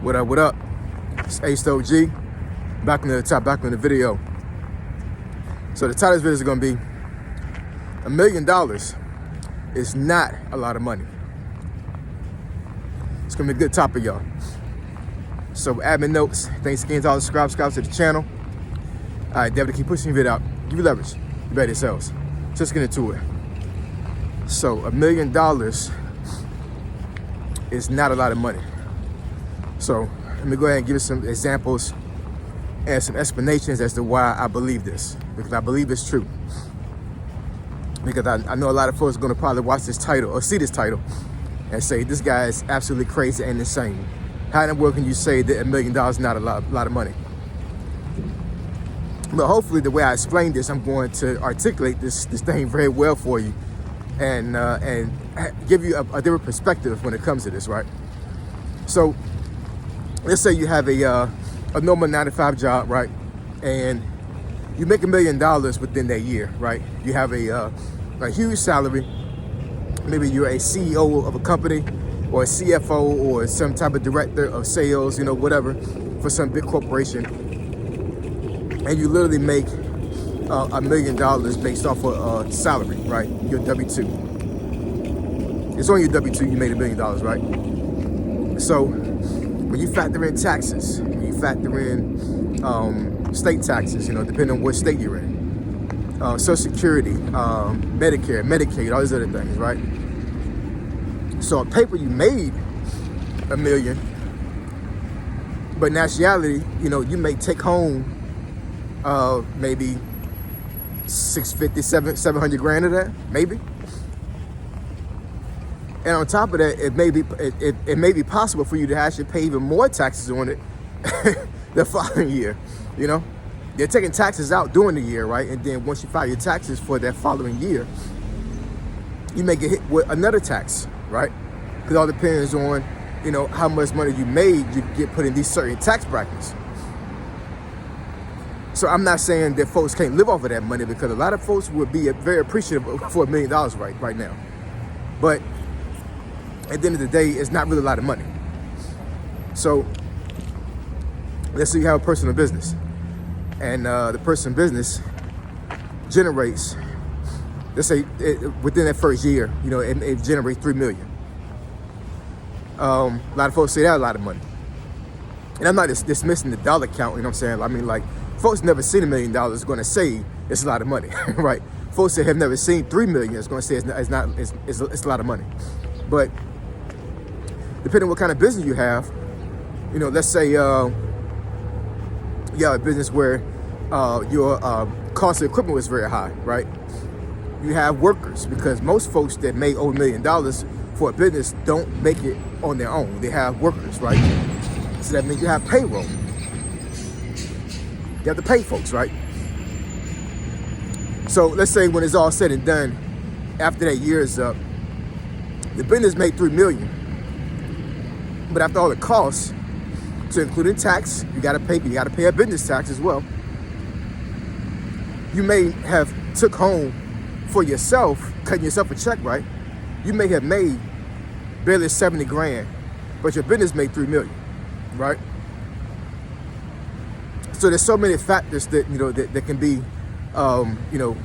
What up, what up? It's Ace OG. Back on the video. So the title of this video is gonna be $1 million is not a lot of money. It's gonna be a good topic, y'all. So admin notes, thanks again to all the subscribe to the channel. All right, definitely keep pushing the video out. Give you leverage, you better yourselves. So let's get into it. So $1 million is not a lot of money. So let me go ahead and give you some examples and some explanations as to why I believe this, because I believe it's true. Because I know a lot of folks are gonna probably watch this title or see this title and say, this guy is absolutely crazy and insane. How in the world can you say that $1 million is not a lot of money? But hopefully the way I explain this, I'm going to articulate this thing very well for you and give you a different perspective when it comes to this, right? So let's say you have a normal 9-to-5 job, right? And you make $1 million within that year, right? You have a huge salary. Maybe you're a CEO of a company or a CFO or some type of director of sales, you know, whatever, for some big corporation. And you literally make $1 million based off of salary, right? Your W-2. It's on your W-2, you made $1 million, right? So when you factor in taxes, when you factor in state taxes, you know, depending on what state you're in, Social Security, Medicare, Medicaid, all these other things, right? So on paper you made $1 million, but in actuality, you know, you may take home maybe 650, 700 grand of that, maybe. And on top of that, it may be possible for you to actually pay even more taxes on it the following year. You know, they're taking taxes out during the year, right? And then once you file your taxes for that following year, you may get hit with another tax, right? Because it all depends on, you know, how much money you made. You get put in these certain tax brackets. So I'm not saying that folks can't live off of that money, because a lot of folks would be very appreciative for $1 million right now. But at the end of the day, it's not really a lot of money. So let's say you have a personal business, and the personal business generates, let's say within that first year, you know, it generates $3 million. A lot of folks say that's a lot of money. And I'm not dismissing the dollar count, you know what I'm saying? I mean, like, folks never seen $1 million is going to say it's a lot of money, right? Folks that have never seen $3 million is going to say it's a lot of money. But depending on what kind of business you have, you know, let's say you have a business where your cost of equipment was very high, right? You have workers, because most folks that make over $1 million for a business don't make it on their own. They have workers, right? So that means you have payroll. You have to pay folks, right? So let's say when it's all said and done, after that year is up, the business made $3 million. But after all the costs, so including tax, you gotta pay a business tax as well. You may have took home for yourself, cutting yourself a check, right? You may have made barely 70 grand, but your business made $3 million, right? So there's so many factors that, you know, that can be, you know,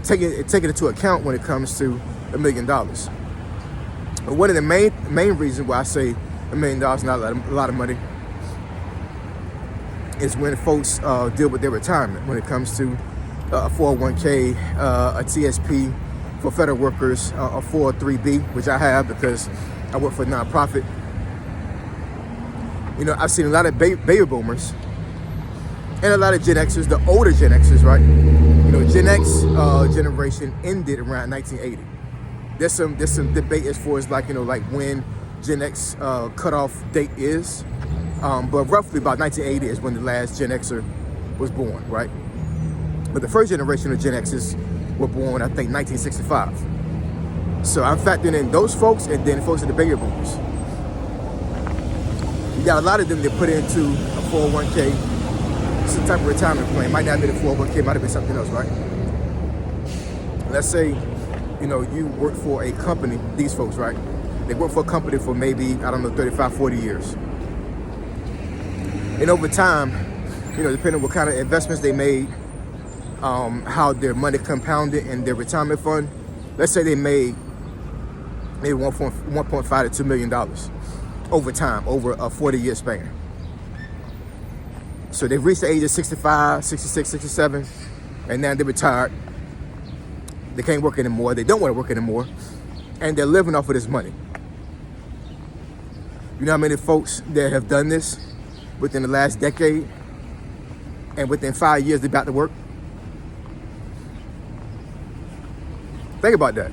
taken into account when it comes to $1 million. But one of the main reasons why I say $1 million is not a lot of money is when folks deal with their retirement. When it comes to a 401k, a TSP for federal workers, a 403b, which I have because I work for a nonprofit. You know, I've seen a lot of baby boomers and a lot of Gen Xers, the older Gen Xers, right? You know, Gen X generation ended around 1980. There's some debate as far as, like, you know, like when Gen X cutoff date is, but roughly about 1980 is when the last Gen Xer was born, right? But the first generation of Gen Xers were born, I think, 1965. So I'm factoring in those folks and then folks in the baby boomers. You got a lot of them that put into a 401k, some type of retirement plan. Might not have been a 401k, might have been something else, right? Let's say, you know, you work for a company, these folks, right? They work for a company for maybe, I don't know, 35, 40 years. And over time, depending on what kind of investments they made, how their money compounded in their retirement fund, let's say they made maybe $1.5 to $2 million over time, over a 40-year span. So they've reached the age of 65, 66, 67, and now they're retired. They can't work anymore. They don't want to work anymore. And they're living off of this money. You know how many folks that have done this within the last decade, and within 5 years they're back to work? Think about that.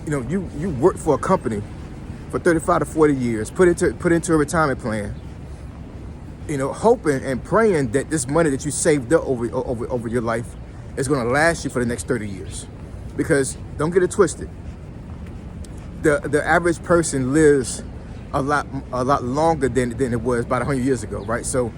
You worked for a company for 35 to 40 years, put into a retirement plan, hoping and praying that this money that you saved up over your life is going to last you for the next 30 years. Because don't get it twisted. The average person lives a lot longer than it was about 100 years ago, right? So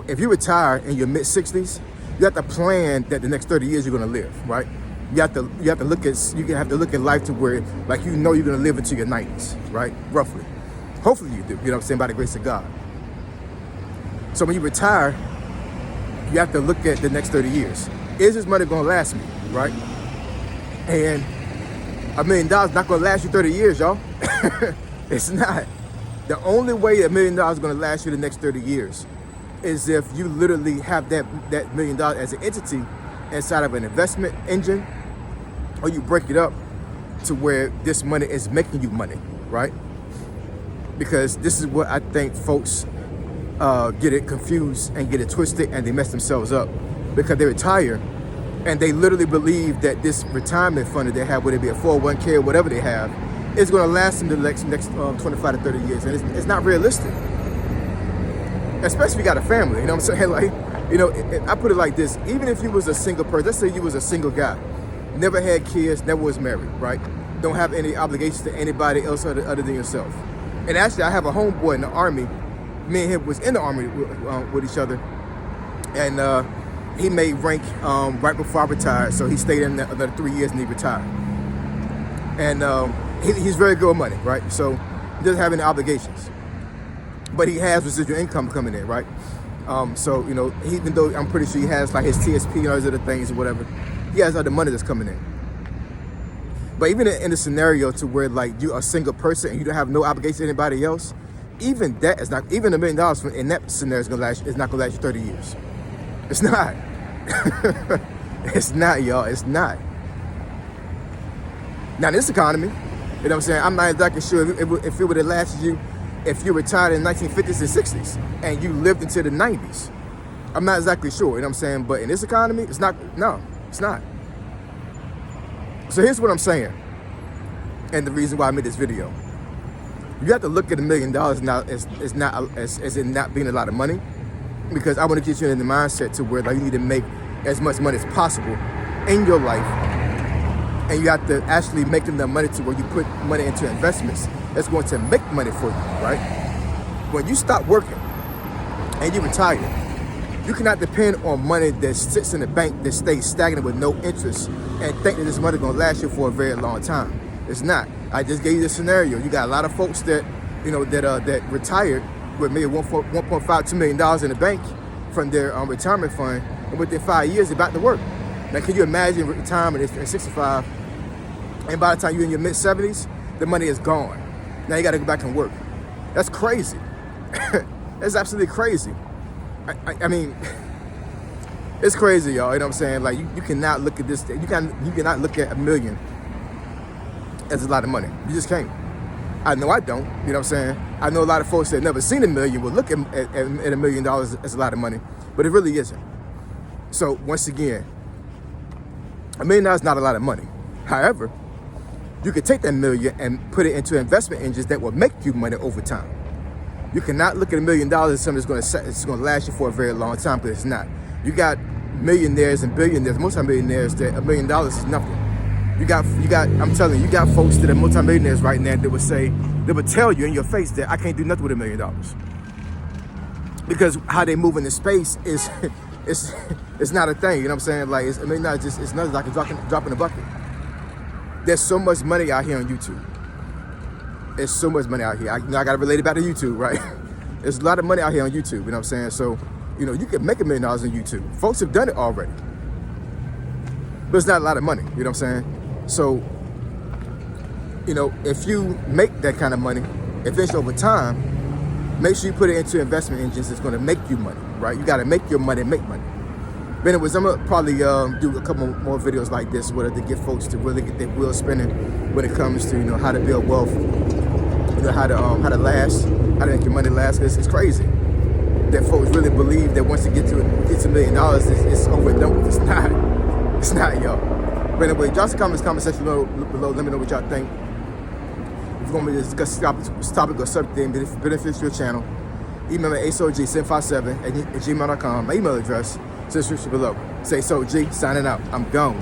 if you retire in your mid-60s, you have to plan that the next 30 years you're going to live, right? You have to look at life to where, like, you're going to live into your 90s, right? Roughly. Hopefully you do. You know what I'm saying? By the grace of God. So when you retire, you have to look at the next 30 years. Is this money going to last me, right? And $1 million not going to last you 30 years, y'all. It's not. The only way $1 million is going to last you the next 30 years is if you literally have that $1 million as an entity inside of an investment engine, or you break it up to where this money is making you money, right? Because this is what I think folks get it confused and get it twisted, and they mess themselves up because they retire and they literally believe that this retirement fund that they have, whether it be a 401k or whatever they have, is going to last them the next 25 to 30 years. And it's not realistic, especially if you got a family. You know what I'm saying? Like, I put it like this: even if you was a single person, let's say you was a single guy, never had kids, never was married, right? Don't have any obligations to anybody else other than yourself. And actually, I have a homeboy in the Army. Me and him was in the Army with each other, and he made rank right before I retired. So he stayed in another 3 years and he retired. And he's very good with money, right? So he doesn't have any obligations, but he has residual income coming in, right? So even though I'm pretty sure he has like his TSP and all those other things or whatever, he has other money that's coming in. But even in a scenario to where, like, you're a single person and you don't have no obligation to anybody else, even that is not, even $1 million in that scenario is not gonna last you 30 years. It's not. It's not, y'all. It's not. Now, in this economy, you know what I'm saying, I'm not exactly sure if it would have lasted you if you retired in the 1950s and 60s and you lived into the 90s. I'm not exactly sure, you know what I'm saying? But in this economy, it's not. No, it's not. So here's what I'm saying, and the reason why I made this video. You have to look at $1 million now as it not being a lot of money, because I want to get you in the mindset to where, like, you need to make as much money as possible in your life, and you have to actually make enough money to where you put money into investments that's going to make money for you, right? When you stop working and you retire, you cannot depend on money that sits in the bank that stays stagnant with no interest and think that this money is going to last you for a very long time. It's not. I just gave you the scenario. You got a lot of folks that that retired with maybe $1.5, $2 million in the bank from their retirement fund, and within 5 years they're back to work. Now, can you imagine retirement at 65, and by the time you're in your mid-70s, the money is gone. Now you got to go back and work. That's crazy. That's absolutely crazy. I mean, it's crazy, y'all. You know what I'm saying? Like, you cannot look at this. You cannot look at $1 million as a lot of money. You just can't. I know I don't. You know what I'm saying? I know a lot of folks that never seen $1 million will look at $1 million as a lot of money, but it really isn't. So once again, $1 million is not a lot of money. However, you could take that $1 million and put it into investment engines that will make you money over time. You cannot look at $1 million as something that's going to last you for a very long time, because it's not. You got millionaires and billionaires, multimillionaires, that $1 million is nothing. You got. I'm telling you, you got folks that are multimillionaires right now that would tell you in your face that I can't do nothing with $1 million, because how they move in the space is, it's not a thing. You know what I'm saying? Like, $1 million it's nothing like a drop in a bucket. There's so much money out here on YouTube. There's so much money out here. I got to relate it back to YouTube, right? There's a lot of money out here on YouTube, you know what I'm saying? So, you know, you can make $1 million on YouTube. Folks have done it already. But it's not a lot of money, you know what I'm saying? So, you know, if you make that kind of money, eventually over time, make sure you put it into investment engines that's gonna make you money, right? You gotta make your money make money. But anyways, I'm gonna probably do a couple more videos like this where to get folks to really get their wheels spinning when it comes to, you know, how to build wealth, you know, how to last, how to make your money last. Cause it's crazy that folks really believe that once you get to $1 million, it's over and done with. It's not. It's not, y'all. But anyway, drop some comments, comment section below. Let me know what y'all think. If you want me to discuss this topic or something that benefits your channel, email me at asog757@gmail.com. My email address is in the description below. Say so G, signing out. I'm gone.